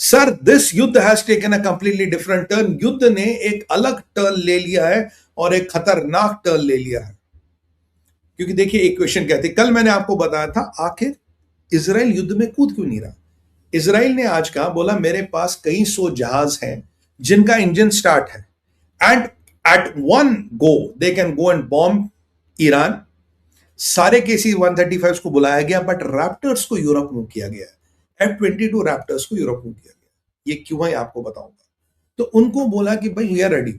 Sir this युद्ध has taken a completely different turn. युद्ध ने एक अलग टर्न ले लिया है और एक खतरनाक टर्न ले लिया है। क्योंकि देखिए, एक क्वेश्चन क्या थी, कल मैंने आपको बताया था आखिर इसराइल युद्ध में कूद क्यों नहीं रहा। इसराइल ने आज कहा, बोला मेरे पास कई सौ जहाज हैं जिनका इंजन स्टार्ट है, and at one go they can go and bomb Iran. सारे KC-135 को बुलाया गया, बट रैप्टर्स को यूरोप मूव किया गया है। F-22 रैप्टर्स को यूरोप मूव किया गया। ये क्यों है आपको बताऊंगा। तो उनको बोला कि भाई we are ready.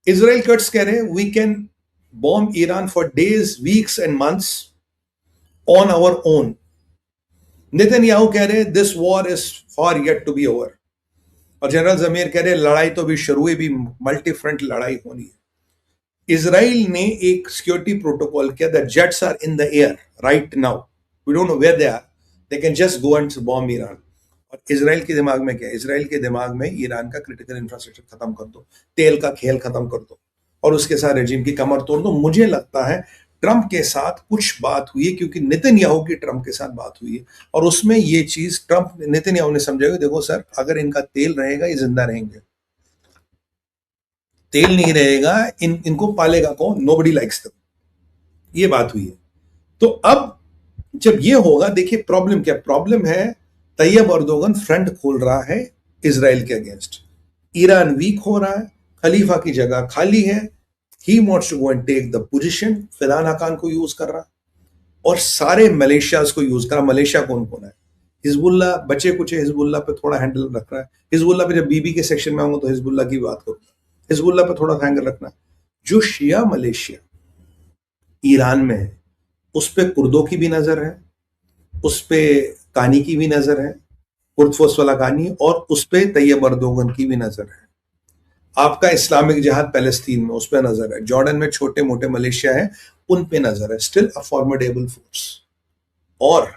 Israel Katz कह रहे we can bomb Iran for days, weeks and months on our own. Netanyahu कह रहे this war is for yet to be over. और जनरल जमीर कह रहे लड़ाई तो अभी शुरू हुई, भी मल्टी फ्रंट लड़ाई होनी है। इजराइल ने एक सिक्योरिटी प्रोटोकॉल किया that jets are in the air right now, we don't know where they are, they can just go and bomb Iran. और इजराइल के दिमाग में क्या है, इजराइल के दिमाग में ईरान का क्रिटिकल इंफ्रास्ट्रक्चर खत्म कर दो, तेल का खेल खत्म कर दो और उसके साथ रेजिम की कमर तोड़ दो। मुझे लगता है ट्रंप के साथ कुछ बात हुई है, क्योंकि नेतन्याहू की ट्रंप के साथ बात हुई है और उसमें ये चीज ट्रंप नेतन्याहू ने समझा कि देखो सर, अगर इनका तेल रहेगा ये जिंदा रहेंगे, तेल नहीं रहेगा इनको पालेगा कौन, नोबडी लाइक्स देम। ये बात हुई है। तो अब जब ये होगा, देखिए प्रॉब्लम क्या, प्रॉब्लम है तैयब अर्दोगन फ्रंट खोल रहा है इजराइल के अगेंस्ट। ईरान वीक हो रहा है, खलीफा की जगह खाली है, he wants to go and take the position. Fidan Hakan को यूज कर रहा और सारे मलेशियाज को यूज कर रहा। मलेशिया कौन कौन है, हिजबुल्ला, बचे कुछ हिजबुल्ला पे थोड़ा हैंडल रख रहा है। हिजबुल्ला पे जब बीबी के सेक्शन में आऊंगा तो हिजबुल्ला की बात करूंगा, हिजबुल्ला पे थोड़ा हैंडल रखना। जो शिया मलेशिया ईरान में है, उस पे कुर्दों की भी नजर है, उस पे कानी की भी नजर है, कुर्द फोर्स वाला कानी, और उस पे तैयब अर्दोगन की भी नजर है। आपका इस्लामिक जिहाद पैलेस्तीन में, उस पे नजर है। जॉर्डन में छोटे मोटे मलेशिया है, उन पे नजर है। Still a formidable force. और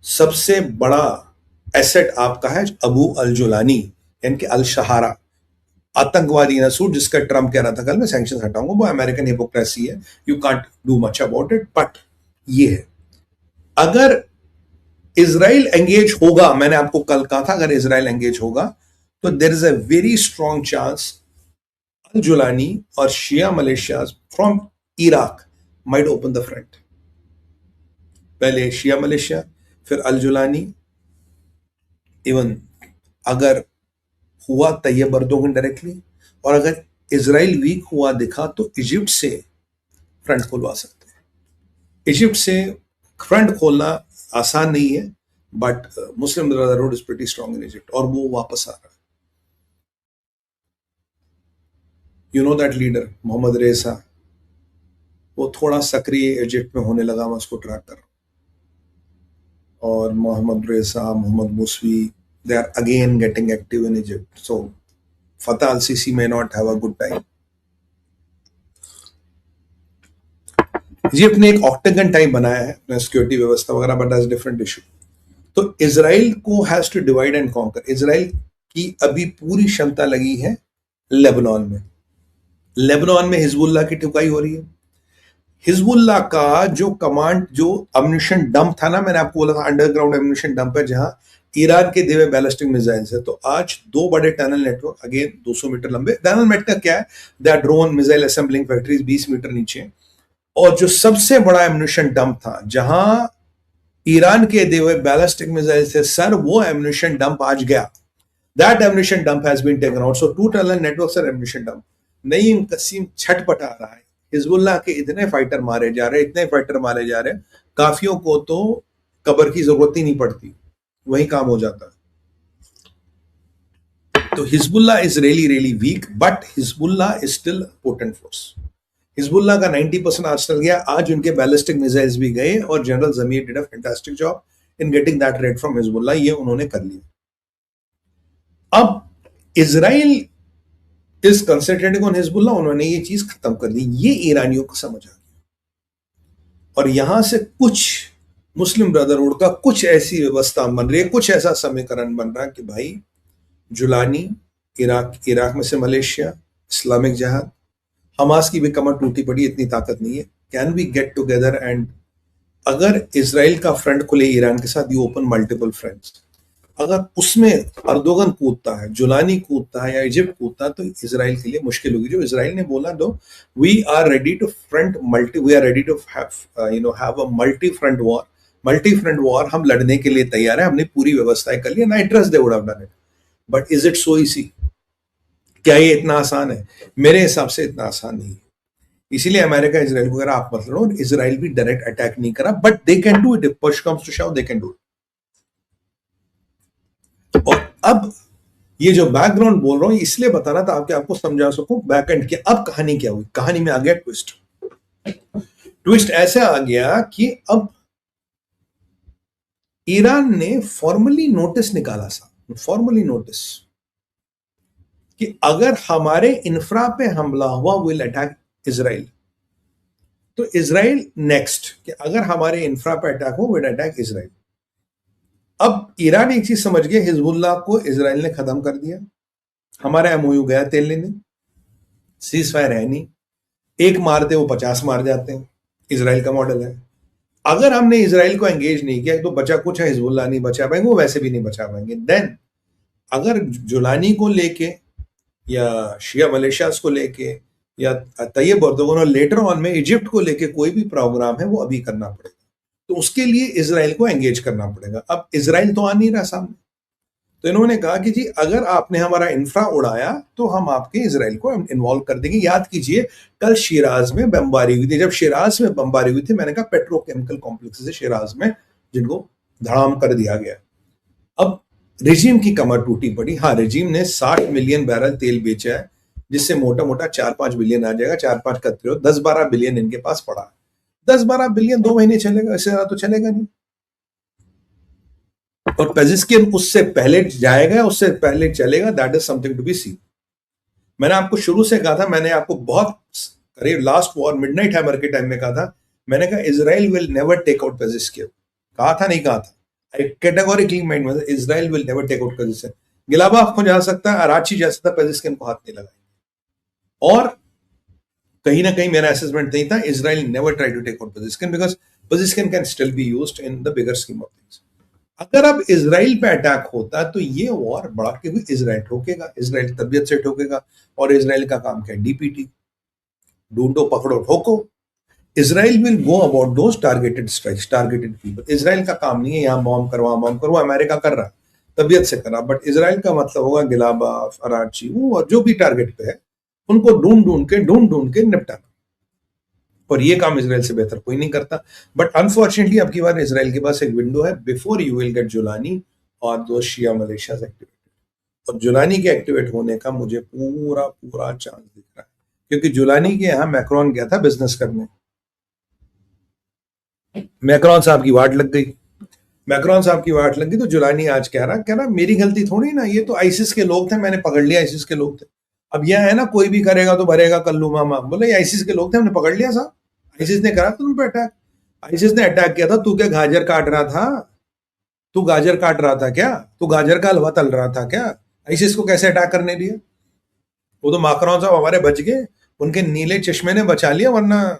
सबसे बड़ा एसेट आपका है अबू अल जुलानी, यानी कि अल शहारा, आतंकवादी नसूर, जिसका ट्रंप कह रहा था कल मैं सैंक्शन हटाऊंगा, वो अमेरिकन हिपोक्रेसी है, you can't do much about it. But ये है, अगर इजराइल एंगेज होगा, मैंने आपको कल कहा था अगर इजराइल एंगेज होगा तो there is a very strong chance al Julani और Shia militia from Iraq might open the front. पहले शिया मलेशिया, फिर अल जुलानी, इवन अगर हुआ तैयब अर्दोगन डायरेक्टली, और अगर इजराइल वीक हुआ दिखा तो इजिप्ट से फ्रंट खुलवा सकते हैं। इजिप्ट से फ्रंट खोलना आसान नहीं है, but Muslim Brotherhood is pretty strong in Egypt, और वो वापस आ रहा है। You know that leader Mohammed रेसा, वो थोड़ा सक्रिय इजिप्ट में होने लगा, मैं उसको ट्रैक कर रहा हूं। और मोहम्मद रेसा, Mohammad Musavi, they are again getting active in Egypt. So Fatah al-Sisi may not have a good time. Egypt ने एक ऑक्टेगन टाइप बनाया है सिक्योरिटी व्यवस्था वगैरह, बट दैट्स डिफरेंट इशू। तो इजराइल को has to divide and conquer. Israel की अभी पूरी क्षमता लगी है लेबनान में। लेबनान में हिजबुल्लाह की ठुकाई हो रही है। हिजबुल्लाह का जो कमांड, जो अम्यूनिशन डंप था ना, मैंने आपको बोला था अंडरग्राउंड अम्यूनिशन डंप है जहां ईरान के दिए बैलिस्टिक मिसाइल्स है। तो आज दो बड़े टनल नेटवर्क, अगेन 200 मीटर लंबे टनल नेटवर्क, क्या है, that drone missile assembling factories 20 metre नीचे। और जो सबसे बड़ा एम्यूनिशन डंप था जहां ईरान के दिए हुए बैलिस्टिक मिसाइल से सर, वो एम्यूनिशन डंप आज गया। That ammunition dump has been taken out. So 2 tunnel network sir ammunition dump. Naim Qassem छटपटा रहा है, हिजबुल्लाह के इतने फाइटर मारे जा रहे, इतने फाइटर मारे जा रहे, काफियों को तो कबर की जरूरत ही नहीं पड़ती, वही काम हो जाता है। तो Hezbollah is really weak, but Hezbollah is still potent force. Hezbollah का 90% आर्सेनल गया, आज उनके बैलिस्टिक मिसाइल्स भी गए, और general Zamir did a fantastic job in getting that raid from Hezbollah. ये उन्होंने कर लिया। अब Israel is concentrating on Hezbollah, उन्होंने ये चीज खत्म कर दी। ये ईरानियों को समझ आ गया, और यहां से कुछ मुस्लिम ब्रदरहुड का कुछ ऐसी व्यवस्था बन रही है, कुछ ऐसा समीकरण बन रहा है कि भाई जुलानी, इराक में से मलेशिया, इस्लामिक जिहाद, हमास की भी कमर टूटी पड़ी, इतनी ताकत नहीं है। Can we get together and अगर इसराइल का फ्रंट खुले ईरान के साथ, यू ओपन मल्टीपल फ्रंट्स। अगर उसमें अर्दोगन कूदता है, जुलानी कूदता है या इजिप्ट कूदता है, तो इसराइल के लिए मुश्किल होगी। जो इसराइल ने बोला, दो we are ready to front multi we are ready to have a multi front war, हम लड़ने के लिए तैयार है, हमने पूरी व्यवस्थाएं कर ली। And I trust they would have done it, but is it so easy? क्या ये इतना आसान है? मेरे हिसाब से इतना आसान नहीं है। इसीलिए अमेरिका इसराइल को कह रहा आप मत लड़ो, इसराइल भी डायरेक्ट अटैक नहीं करा, but they can do it, if push comes to shove they can do it. और अब ये जो बैकग्राउंड बोल रहा हूं इसलिए बता रहा था आपके, आपको समझा सकूं बैक एंड की। अब कहानी क्या हुई? कहानी में आ गया ट्विस्ट। ट्विस्ट ऐसे आ गया कि अब ईरान ने फॉर्मली नोटिस निकाला, फॉर्मली नोटिस कि अगर हमारे इंफ्रा पे हमला हुआ, विल अटैक इसराइल। तो इसराइल नेक्स्ट, कि अगर हमारे इंफ्रा पे अटैक हो, विल अटैक इसराइल। अब ईरान एक चीज समझ गया, हिजबुल्लाह को इसराइल ने खत्म कर दिया, हमारा एमओयू गया तेल लेने, सीज फायर है नहीं, एक मारते वो 50 मार जाते हैं, इसराइल का मॉडल है। अगर हमने इसराइल को एंगेज नहीं किया तो बचा कुछ है, हिजबुल्लाह नहीं बचा पाएंगे, वो वैसे भी नहीं बचा पाएंगे। देन अगर जुलानी को लेके या शिया मलेशियास को लेके या तैयब अर्दोगन और लेटर ऑन में इजिप्ट को लेके कोई भी प्रोग्राम है, वो अभी करना पड़ेगा। तो उसके लिए इसराइल को एंगेज करना पड़ेगा। अब इसराइल तो आ नहीं रहा सामने, तो इन्होंने कहा कि जी अगर आपने हमारा इंफ्रा उड़ाया तो हम आपके इसराइल को इन्वॉल्व कर देंगे। याद कीजिए कल शिराज में बमबारी हुई थी। जब शिराज में बमबारी हुई थी, मैंने कहा पेट्रोकेमिकल कॉम्प्लेक्स है शिराज में जिनको धड़ाम कर दिया गया। अब रेजिम की कमर टूटी पड़ी। हाँ, रेजिम ने 60 मिलियन बैरल तेल बेचा है, जिससे मोटा मोटा 4-5 बिलियन आ जाएगा। 4-5 कतरे हो, 10-12 बिलियन इनके पास पड़ा है। 10-12 बिलियन 2 महीने चलेगा, इससे ज्यादा तो चलेगा नहीं। और पेजिस्किन उससे पहले जाएगा, उससे पहले चलेगा, that is something to be seen. मैंने आपको शुरू से कहा था, मैंने आपको बहुत करीब लास्ट वॉर मिडनाइट हैमर के टाइम में कहा था, मैंने कहा Israel will never take out Pezeshkian. कहा था नहीं कहा था? आई कैटेगोरिकली माइंड में, Israel will never take out Pezeshkian. गिलाबा आपको जा सकता है, अराची जा सकता है, पेजिस्किन को हाथ नहीं लगाएंगे। और कहीं ना कहीं मेरा असेसमेंट नहीं था, Israel never try to take out Pezeshkian because Pezeshkian can still be used in the bigger scheme of things. अगर अब इसराइल पे अटैक होता तो ये वॉर बढ़ा के भी इसराइल ठोकेगा, इसराइल तबियत से ठोकेगा। और इसराइल का काम क्या है? डीपीटी, ढूंढो पकड़ो ठोको। Israel will go about those targeted strikes, targeted people. Israel का काम नहीं है यहाँ बॉम्ब करो, अमेरिका कर रहा, तबियत से कर रहा, बट इसराइल का मतलब होगा गिलाबा, अराची, वो और जो भी टारगेट पे है उनको ढूंढ ढूंढ के निपटाना। और ये काम इसराइल से बेहतर कोई नहीं करता। बट अनफॉर्चुनेटली अब की बार इसराइल के पास एक विंडो है before you will get Jolani और दो शिया मलेशिया एक्टिवेटेड। और जुलानी के एक्टिवेट होने का मुझे पूरा पूरा चांस दिख रहा है, क्योंकि जुलानी के यहाँ मैक्रोन गया था बिजनेस करने, मैक्रोन साहब की वाट लग गई। मैक्रोन साहब की वाट लग गई तो जुलानी आज कह रहा मेरी गलती थोड़ी ना, ये तो आईसिस के लोग थे, मैंने पकड़ लिया, आईसिस के लोग थे। अब यह है ना, कोई भी करेगा तो भरेगा कल्लू मामा। बोले आईसिस के लोग थे, हमने पकड़ लिया साहब, आईसिस ने करा तुम पे अटैक, आईसिस ने अटैक किया था। तू क्या गाजर काट रहा था? तू गाजर काट रहा था क्या? तू गाजर का हलवा तल रहा था क्या? आईसिस को कैसे अटैक करने दिया? वो तो माकरोन साहब हमारे बच गए, उनके नीले चश्मे ने बचा लिया, वरना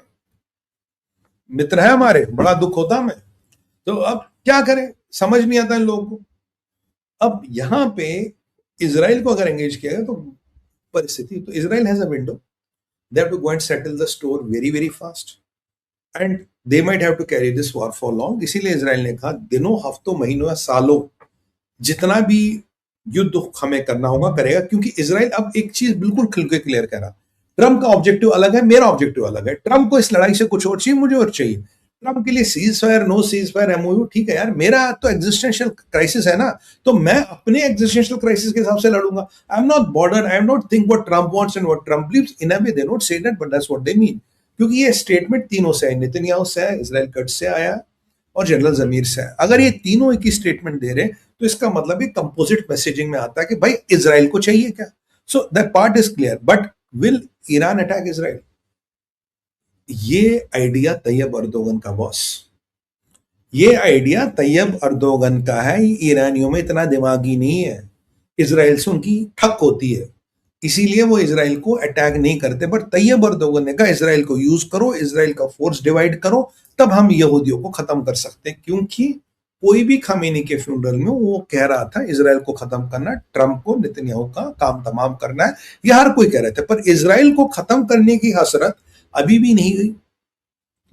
मित्र है हमारे, बड़ा दुख होता हमें। तो अब क्या करें, समझ नहीं आता इन लोगों को। अब यहां पे इसराइल को अगर एंगेज किया गया तो परिस्थिति, तो Israel has a window, they have to go and settle the score very very fast and they might have to carry this war for long. इसीलिए इसराइल ने कहा दिनों, हफ्तों, महीनों या सालों जितना भी युद्ध हमें करना होगा करेगा। क्योंकि इसराइल अब एक चीज बिल्कुल खुल के क्लियर कर रहा, ट्रम्प का ऑब्जेक्टिव अलग है, मेरा ऑब्जेक्टिव अलग है। ट्रम्प को इस लड़ाई से कुछ और चाहिए, मुझे और चाहिए। ट्रम्प के लिए cease fire, no cease fire, MOU, ठीक है यार, मेरा तो एग्जिस्टेंशियल क्राइसिस है ना, तो मैं अपने एग्जिस्टेंशियल क्राइसिस के हिसाब से लड़ूंगा। I am not bothered, I am not think what Trump wants and what Trump believes in a way, they not say that but that's what they mean. क्योंकि ये स्टेटमेंट तीनों से है, नेतन्याहू से है, इजराइल कट से आया और जनरल जमीर से है। अगर ये तीनों एक ही स्टेटमेंट दे रहे तो इसका मतलब एक कंपोजिट मैसेजिंग में आता है कि भाई इजराइल को चाहिए क्या। So that part is clear, but will Iran attack Israel? ये आइडिया तैयब अर्दोगन का बॉस, ये आइडिया तैयब अर्दोगन का है। ईरानियों में इतना दिमागी नहीं है, इजराइल से उनकी ठक होती है, इसीलिए वो इजराइल को अटैक नहीं करते। बट तैयब अर्दोगन ने कहा इजराइल को यूज करो, इजराइल का फोर्स डिवाइड करो, तब हम यहूदियों को खत्म कर सकते हैं। क्योंकि कोई भी खमेनी के फ्यूनरल में वो कह रहा था इजराइल को खत्म करना, ट्रंप को नेतन्याहू का काम तमाम करना है, ये हर कोई कह रहे थे, पर इजराइल को खत्म करने की हसरत अभी भी नहीं गई।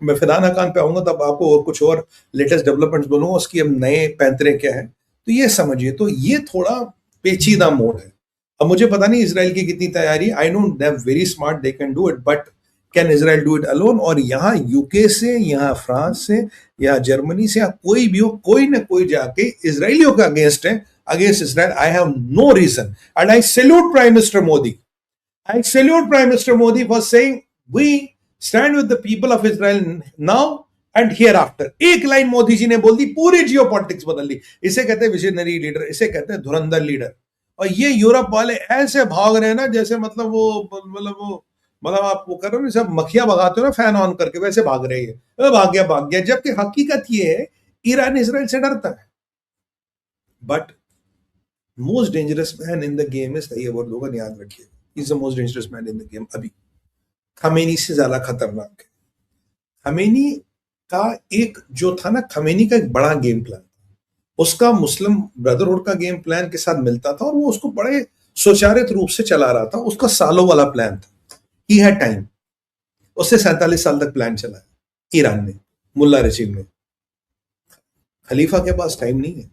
मैं फिदान खान पे आऊंगा तब आपको और कुछ और लेटेस्ट डेवलपमेंट्स बोलूंगा, उसकी अब नए पैंतरे क्या है, तो ये समझिए। तो ये थोड़ा पेचीदा मोड़ है। अब मुझे पता नहीं इसराइल की कितनी तैयारी, I don't, they very smart, they can do it, but can Israel do it alone? और यहाँ यूके से, यहाँ फ्रांस से, या जर्मनी से, या कोई भी हो, कोई ना कोई जाके इसराइलियों के अगेंस्ट है, against Israel. I have no reason, and I salute prime minister Modi, I salute Prime Minister Modi for saying we stand with the people of Israel now and hereafter. एक लाइन मोदी जी ने बोल दी, पूरी जियो पॉलिटिक्स बदल दी। इसे कहते हैं visionary leader, इसे कहते हैं धुरंधर लीडर। और ये यूरोप वाले ऐसे भाग रहे हैं ना, जैसे मतलब आप वो कर रहे हो, सब मक्खियां भगाते हो ना फैन ऑन करके, वैसे भाग रहे हैं, भाग गया। जबकि हकीकत ये है, ईरान इसराइल से डरता है। But most dangerous man in the game is Tayyip Erdogan, याद रखिए, is the most dangerous man in the game. अभी खमेनी से ज्यादा खतरनाक है। खमेनी का एक जो था ना, खमेनी का एक बड़ा गेम प्लान, उसका मुस्लिम ब्रदरहुड का गेम प्लान के साथ मिलता था, और वो उसको बड़े सुचारित रूप से चला रहा था। उसका सालों वाला प्लान था, ही हैड टाइम। उससे 47 साल तक प्लान चला है ईरान ने, मुल्ला रशीद ने। खलीफा के पास टाइम नहीं है।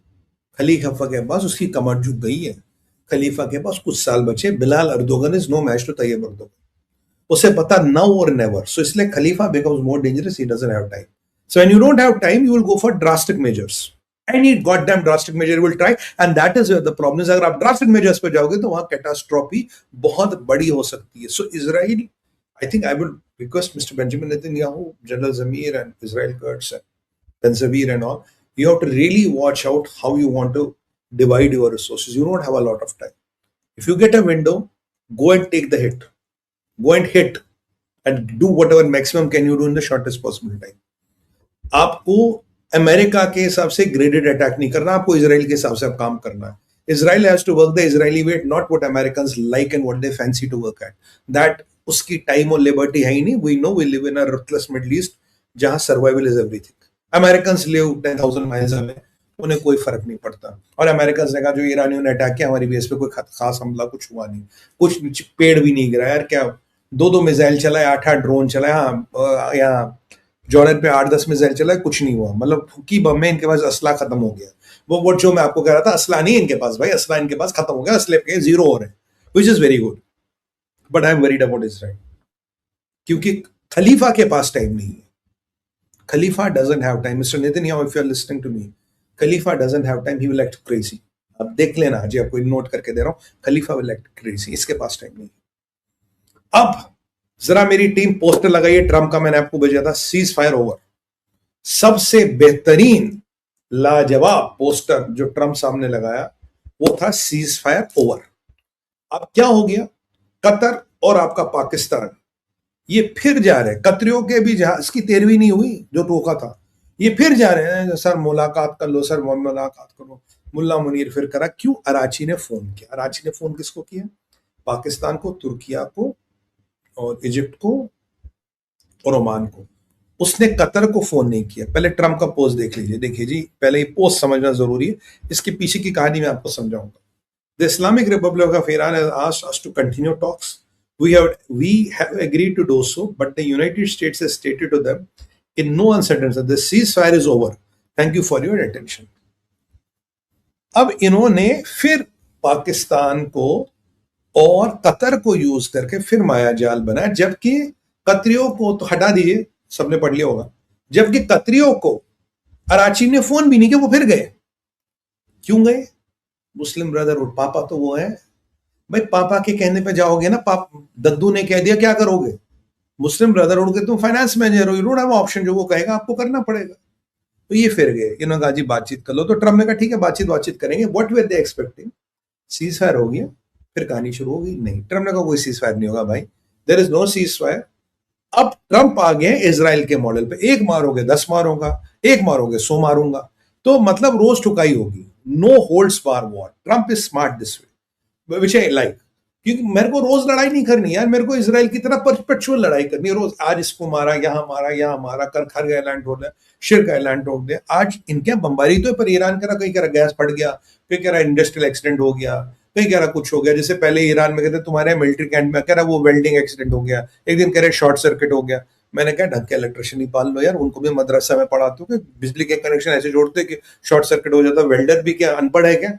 खलीफा के पास उसकी कमर झुक गई है। खलीफा के पास कुछ साल बचे। Bilal Erdogan is no match to Tayyip Erdogan. उसे पता नाउ और नेवर, सो इसलिए खलीफा becomes more dangerous, he doesn't have time. So when you don't have time, you will go for drastic measures. Any goddamn drastic measure will try, and that is where the problem is. अगर आप drastic measures पे जाओगे तो वहां catastrophe बहुत बड़ी हो सकती है। So Israel, I think I will request Mr. Benjamin Netanyahu, General Zamir, and Israel Kurtz, and Ben Zavir, and all, you have to really watch out how you want to divide your resources. You don't have a lot of time. If you get a window, go and take the hit. Go and hit and do whatever maximum can you do in the shortest possible time. आपको America के हिसाब से graded attack नहीं करना, आपको Israel के हिसाब से आप काम करना है. Israel has to work the Israeli way, not what Americans like and what they fancy to work at. That उसकी टाइम और लिबर्टी है ही नहीं. We know we live in a ruthless Middle East जहां survival is everything. American live 10,000 miles away, उन्हें कोई फर्क नहीं पड़ता. और अमेरिकन ने कहा जो ईरानियों ने अटैक किया हमारी बेस पे कोई खास हमला कुछ हुआ नहीं, कुछ पेड़ भी नहीं गिरा यार. क्या 2-2 मिसाइल चलाए, 8-8 ड्रोन चलाए. हाँ, यहाँ जॉर्डन पे 8-10 मिसाइल चलाए, कुछ नहीं हुआ. मतलब की बम में इनके पास असला खत्म हो गया. वो जो मैं आपको कह रहा था, असला नहीं इनके पास भाई, असला इनके पास खत्म हो गया, असले पे जीरो हो रहे हैं, which is very good. But I am worried about Israel, क्योंकि खलीफा के पास टाइम नहीं है. खलीफा doesn't have time. Mr. Netanyahu, if you are listening to me, Khalifa doesn't have time. He will act crazy. अब देख लेना जी, आपको नोट करके दे रहा हूं, खलीफा will act crazy. इसके पास टाइम नहीं. अब जरा मेरी टीम पोस्टर लगाइए ट्रम्प का. मैंने आपको भेजा था सीज फायर ओवर. सबसे बेहतरीन लाजवाब पोस्टर जो ट्रम्प सामने लगाया वो था सीज फायर ओवर. अब क्या हो गया, कतर और आपका पाकिस्तान ये फिर जा रहे हैं. कतरियों के भी जहाज की 13वीं नहीं हुई जो टोका था, ये फिर जा रहे हैं. सर मुलाकात कर लो, सर मुलाकात करो. मुल्ला मुनीर फिर करा. क्यों? अराची ने फोन किया. अराची ने फोन किसको किया? पाकिस्तान को, तुर्किया को, और इजिप्ट को, और ओमान को. उसने कतर को फोन नहीं किया. पहले ट्रम्प का पोस्ट देख लीजिए. देखिए जी, पहले ये पोस्ट समझना जरूरी है. इसके पीछे की कहानी मैं आपको समझाऊंगा. The Islamic Republic of Iran has asked us to continue talks. We have agreed to do so, but the United States has stated to them in no uncertain terms, the ceasefire is over. Thank you for your attention. अब इन्होंने फिर पाकिस्तान को और Qatar को use करके फिर माया जाल बनाया. जबकि कतरियों को तो हटा दीजिए, सबने पढ़ लिया होगा. जबकि कतरियों को अराची ने फोन भी नहीं किया, वो फिर गए. क्यों गए? मुस्लिम ब्रदरहुड, पापा तो वो है भाई. पापा के कहने पे जाओगे ना, दद्दू ने कह दिया, क्या करोगे? मुस्लिम ब्रदरहुड के तुम फाइनेंस मैनेजर हो, यू डोंट हैव ऑप्शन. जो वो कहेगा आपको करना पड़ेगा. तो ये फिर गए. इन्होंने कहा जी बातचीत कर लो. तो ट्रम्प ने कहा ठीक है, बातचीत करेंगे. What were they expecting? Cease fire हो गया, फिर कहानी शुरू हो गई. नहीं, ट्रम्प ने कहा कोई सीज फायर नहीं होगा भाई, there is no cease fire. अब ट्रम्प आ गए इजराइल के मॉडल पे. एक मारोगे 10 मारूंगा, एक मारोगे 100 मारूंगा. तो मतलब रोज ठुकाई होगी. No holds bar war. Trump is smart this way, which I like. क्योंकि मेरे को रोज लड़ाई नहीं करनी यार, मेरे को इसराइल की तरह परपेचुअल लड़ाई करनी है रोज। आज इसको मारा, यहाँ मारा, कर का ऐलान ठोक दिया, शिर का ऐलान ठोक दिया। आज इनके बमबारी तो है, पर ईरान कह रहा, कहीं कह रहा गैस फट गया, कहीं कह रहा इंडस्ट्रियल एक्सीडेंट हो गया, कहीं कह रहा कुछ हो गया। जैसे पहले ईरान में कहते तुम्हारे मिलिट्री कैंप में, कह रहा वो वेल्डिंग एक्सीडेंट हो गया, एक दिन कह रहे शॉर्ट सर्किट हो गया। मैंने कहा ढंग के इलेक्ट्रिशियन ही पाल लो यार, उनको भी मदरसा में पढ़ाते हो कि बिजली के कनेक्शन ऐसे जोड़ते कि शॉर्ट सर्किट हो जाता। वेल्डर भी क्या अनपढ़ है क्या?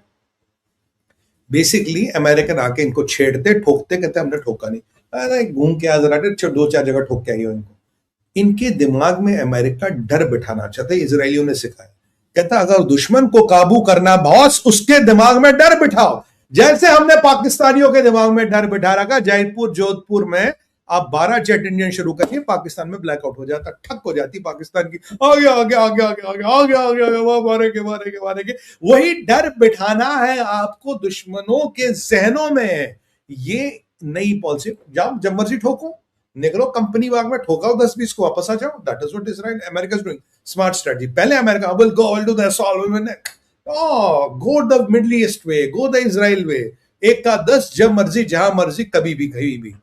बेसिकली अमेरिकन आके इनको छेड़ते, ठोकते, कहते हमने ठोका नहीं। अरे घूम के आ जरा, दो चार जगह ठोक के आई हो इनको। इनके दिमाग में अमेरिका डर बिठाना चाहते, इजरायलियों ने सिखाया। कहता अगर दुश्मन को काबू करना बॉस, उसके दिमाग में डर बिठाओ, जैसे हमने पाकिस्तानियों के दिमाग में डर बिठा रखा। जयपुर जोधपुर में आप 12 जेट इंजन शुरू करिए, पाकिस्तान में ब्लैकआउट हो जाता, ठक हो जाती पाकिस्तान की। आगे आगे आगे आगे आगे आगे आगे आगे वो मारेंगे। वही डर बिठाना है आपको दुश्मनों के जहनों में। ये नई पॉलिसी, जाओ जब मर्जी ठोको, निकलो कंपनी बाग में ठोकाओ 10-20 को, वापस आ जाओ। That is what Israel America is doing, smart strategy. पहले America will go will do the assault, go the Middle East way, go the Israel way, एक का 10, जब मर्जी जहां मर्जी कभी भी कहीं भी।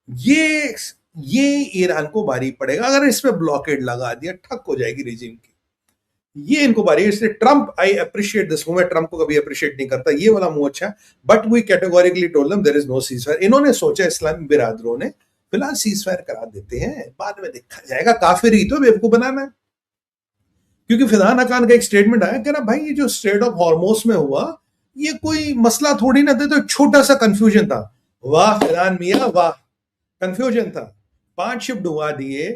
ये ईरान को भारी पड़ेगा अगर इस पे ब्लॉकेड लगा दिया, ठक हो जाएगी रिजीम की। ये इनको भारी है। इसलिए Trump, I appreciate this move, मैं ट्रंप को कभी अप्रिशिएट नहीं करता, ये वाला मूव अच्छा है, but we categorically told them there is no ceasefire. इन्होंने सोचा, इस्लामी बिरादरों ने, फिलहाल सीजफायर करा देते हैं, बाद में देखा जाएगा। काफिर ही तो बेवकूफ बनाना है। क्योंकि फिदान अकान का एक स्टेटमेंट आया, कह रहा भाई ये जो स्ट्रेट ऑफ हॉर्मोस में हुआ, ये कोई मसला थोड़ी ना था, तो छोटा सा कंफ्यूजन था। वाह फिदान मियां वाह, कंफ्यूजन था। 5 शिप डुबा दिए,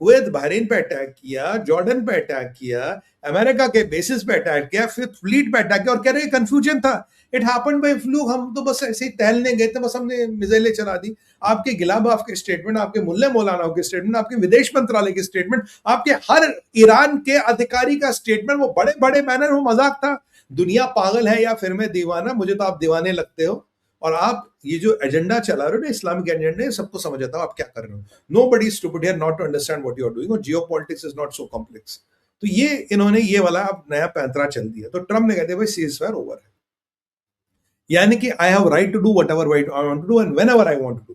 कुवैत बहरीन पे अटैक किया, जॉर्डन पे अटैक किया, अमेरिका के बेसिस पे अटैक किया, फिर फ्लीट पे अटैक किया, और कह रहे कंफ्यूजन था। इट हैपेंड बाय फ्लूक, हम तो बस ऐसे ही टहलने गए थे, बस हमने मिसाइलें चला दी। आपके गिलाबाफ के स्टेटमेंट, आपके मुल्ले मौलाना के स्टेटमेंट, आपके विदेश मंत्रालय के स्टेटमेंट, आपके हर ईरान के अधिकारी का स्टेटमेंट, वो बड़े बड़े बैनर, वो मजाक था। दुनिया पागल है या फिर मैं दीवाना, मुझे तो आप दीवाने लगते हो। और आप ये जो एजेंडा चला रहे हो ना, इस्लामिक एजेंडा, सबको समझ आता हो आप क्या कर रहे हो। Nobody is stupid here not to understand what you are doing, और geopolitics is not so complex. तो ये इन्होंने ये वाला अब नया पैंतरा चल दिया। तो ट्रम्प ने कहते भाई सीजफायर ओवर है, यानी कि I have right to do whatever I want to do and whenever I want to do.